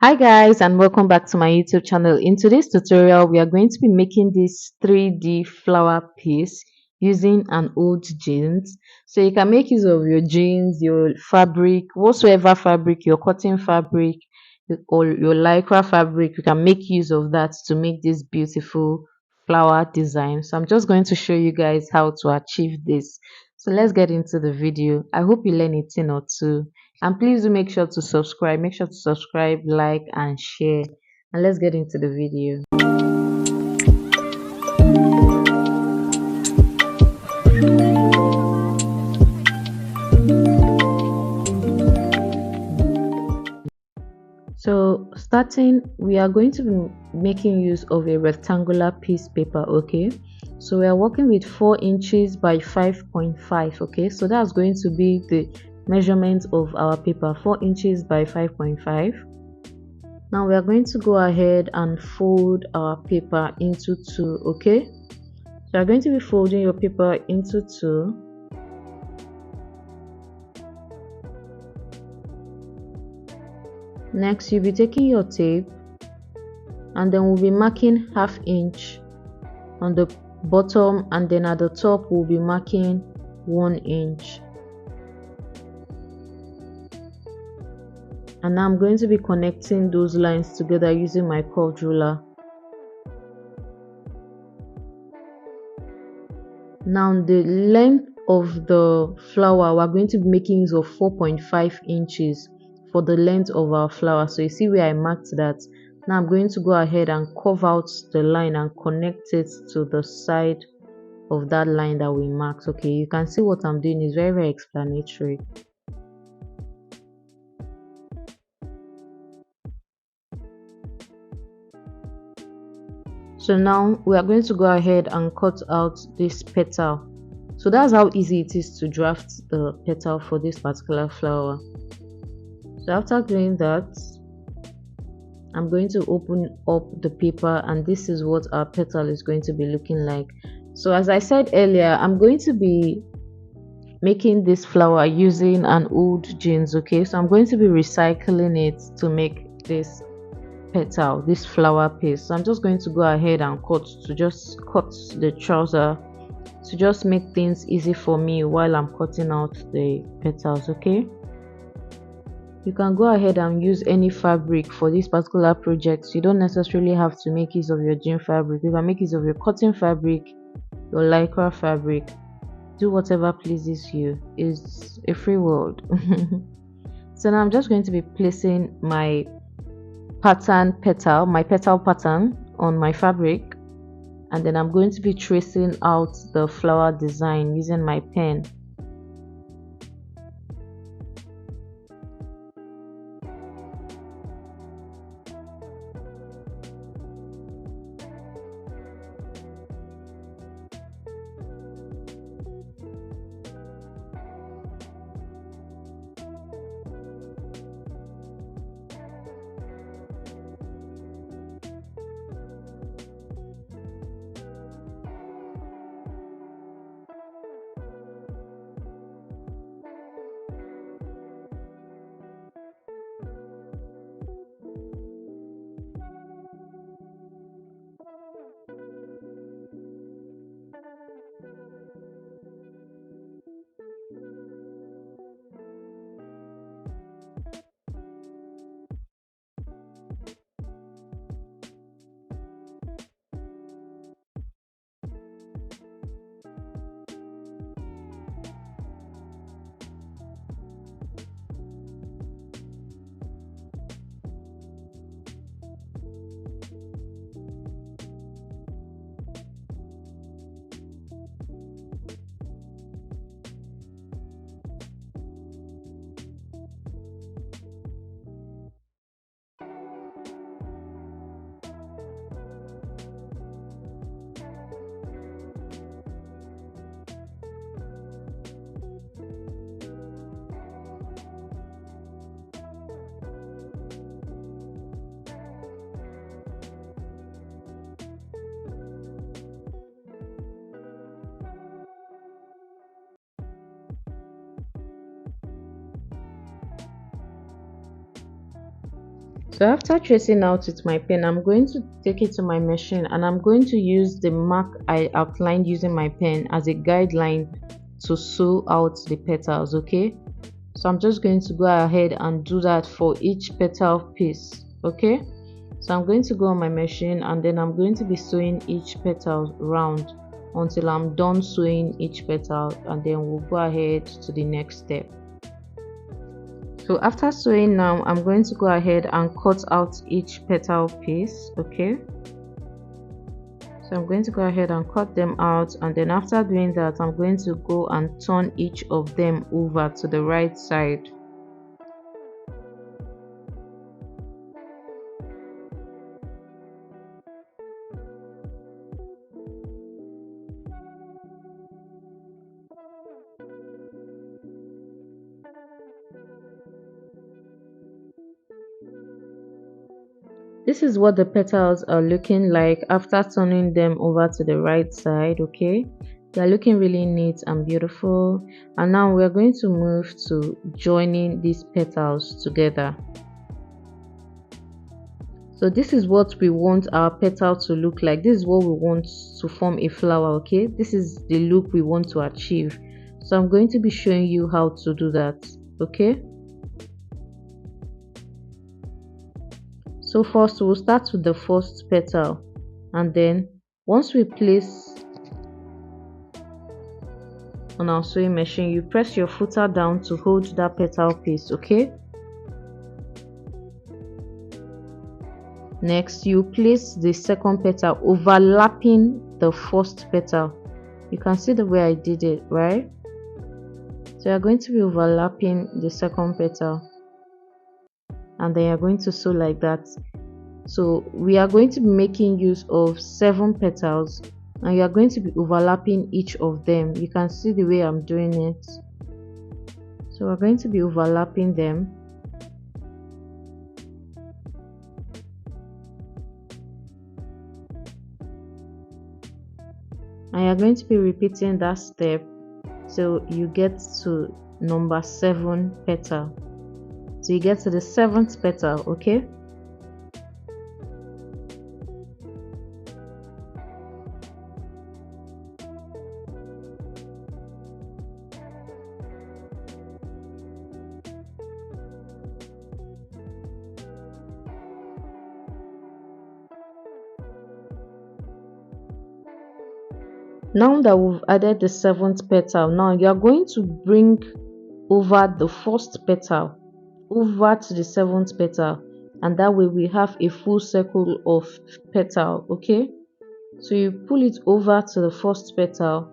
Hi guys, and welcome back to my YouTube channel. In today's tutorial, we are going to be making this 3D flower piece using an old jeans. So you can make use of your jeans, your fabric, whatsoever fabric, your cotton fabric or your lycra fabric. You can make use of that to make this beautiful flower design. So I'm just going to show you guys how to achieve this. So let's get into the video. I hope you learn a thing or two, and please do make sure to subscribe. Make sure to subscribe, like, and share. And let's get into the video. So starting, we are going to be making use of a rectangular piece paper. Okay, so we are working with 4 inches by 5.5. Okay, so that's going to be the measurement of our paper, 4 inches by 5.5. Now we are going to go ahead and fold our paper into two. Okay, so you're going to be folding your paper into two. Next, you'll be taking your tape, and then we'll be marking ½ inch on the bottom, and then at the top we'll be marking 1 inch. And now I'm going to be connecting those lines together using my curved ruler. Now the length of the flower, we're going to be making use of 4.5 inches for the length of our flower. So you see where I marked that. Now I'm going to go ahead and curve out the line and connect it to the side of that line that we marked. Okay, you can see what I'm doing is very explanatory. So now we are going to go ahead and cut out this petal. So that's how easy it is to draft the petal for this particular flower. So after doing that, I'm going to open up the paper, and this is what our petal is going to be looking like. So as I said earlier, I'm going to be making this flower using an old jeans. Okay, so I'm going to be recycling it to make this petal, this flower piece. So I'm just going to go ahead and cut the trouser to just make things easy for me while I'm cutting out the petals. Okay, you can go ahead and use any fabric for this particular project. You don't necessarily have to make use of your jean fabric. You can make use of your cotton fabric, your lycra fabric. Do whatever pleases you. It's a free world. So now I'm just going to be placing my my petal pattern on my fabric, and then I'm going to be tracing out the flower design using my pen. So after tracing out with my pen, I'm going to take it to my machine and I'm going to use the mark I outlined using my pen as a guideline to sew out the petals. Okay, so I'm just going to go ahead and do that for each petal piece. Okay, so I'm going to go on my machine and then I'm going to be sewing each petal round until I'm done sewing each petal, and then we'll go ahead to the next step. So after sewing now, I'm going to go ahead and cut out each petal piece. Okay, so I'm going to go ahead and cut them out, and then after doing that, I'm going to go and turn each of them over to the right side. This is what the petals are looking like after turning them over to the right side. Okay, they are looking really neat and beautiful, and now we're going to move to joining these petals together. So this is what we want our petal to look like. This is what we want to form a flower. Okay, this is the look we want to achieve. So I'm going to be showing you how to do that. Okay, so first we'll start with the first petal, and then once we place on our sewing machine, you press your footer down to hold that petal piece. Okay, next you place the second petal overlapping the first petal. You can see the way I did it, right? So you're going to be overlapping the second petal, and then you're going to sew like that. So we are going to be making use of 7 petals, and you are going to be overlapping each of them. You can see the way I'm doing it. So we're going to be overlapping them. And you're going to be repeating that step till you get to number 7 petal. So you get to the 7th petal. Okay, now that we've added the 7th petal, now you are going to bring over the first petal over to the 7th petal, and that way we have a full circle of petal. Okay, so you pull it over to the first petal,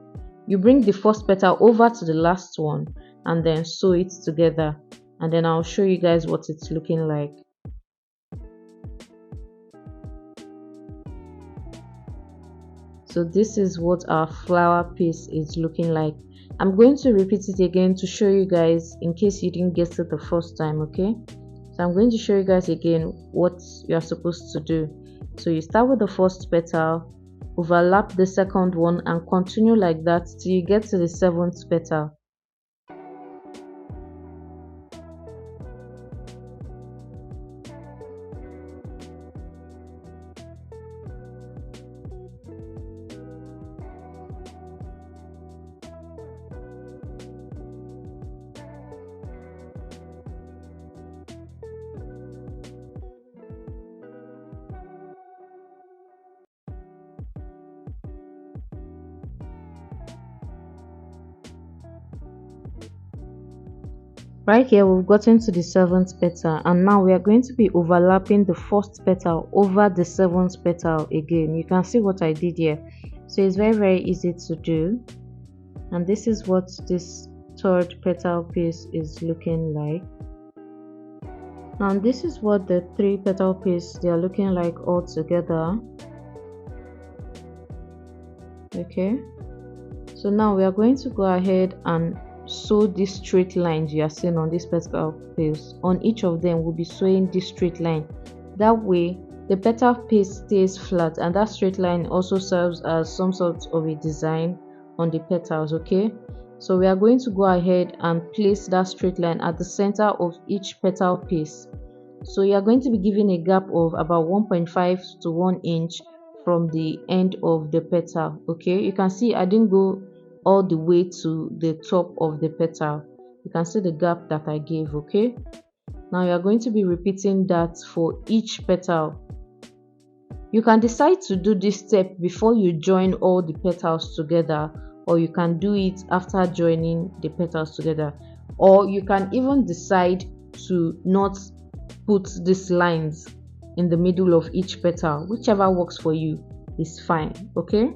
you bring the first petal over to the last one, and then sew it together, and then I'll show you guys what it's looking like. So this is what our flower piece is looking like. I'm going to repeat it again to show you guys in case you didn't get it the first time. Okay, so I'm going to show you guys again what you are supposed to do. So you start with the first petal, overlap the second one, and continue like that till you get to the 7th petal. Right here we've gotten to the 7th petal, and now we are going to be overlapping the first petal over the 7th petal again. You can see what I did here. So it's very easy to do, and this is what this 3rd petal piece is looking like. And this is what the 3 petal piece they are looking like all together. Okay, so now we are going to go ahead and sew these straight lines you are seeing on this petal piece. On each of them we'll be sewing this straight line. That way the petal piece stays flat, and that straight line also serves as some sort of a design on the petals. Okay, so we are going to go ahead and place that straight line at the center of each petal piece, So you are going to be giving a gap of about 1.5 to 1 inch from the end of the petal. Okay, you can see I didn't go all the way to the top of the petal. You can see the gap that I gave. Okay, now you are going to be repeating that for each petal. You can decide to do this step before you join all the petals together, or you can do it after joining the petals together, or you can even decide to not put these lines in the middle of each petal. Whichever works for you is fine. Okay,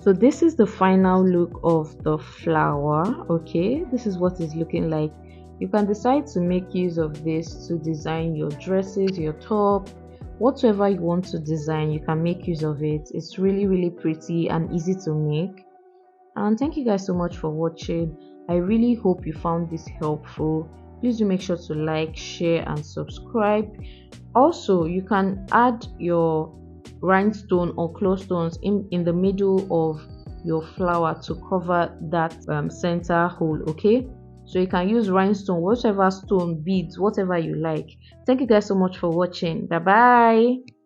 so this is the final look of the flower. Okay, this is what it's looking like. You can decide to make use of this to design your dresses, your top, whatever you want to design. You can make use of it. It's really pretty and easy to make. And thank you guys so much for watching. I really hope you found this helpful. Please do make sure to like, share and subscribe. Also, you can add your rhinestone or claw stones in the middle of your flower to cover that center hole. Okay, so you can use rhinestone, whatever stone, beads, whatever you like. Thank you guys so much for watching. Bye bye.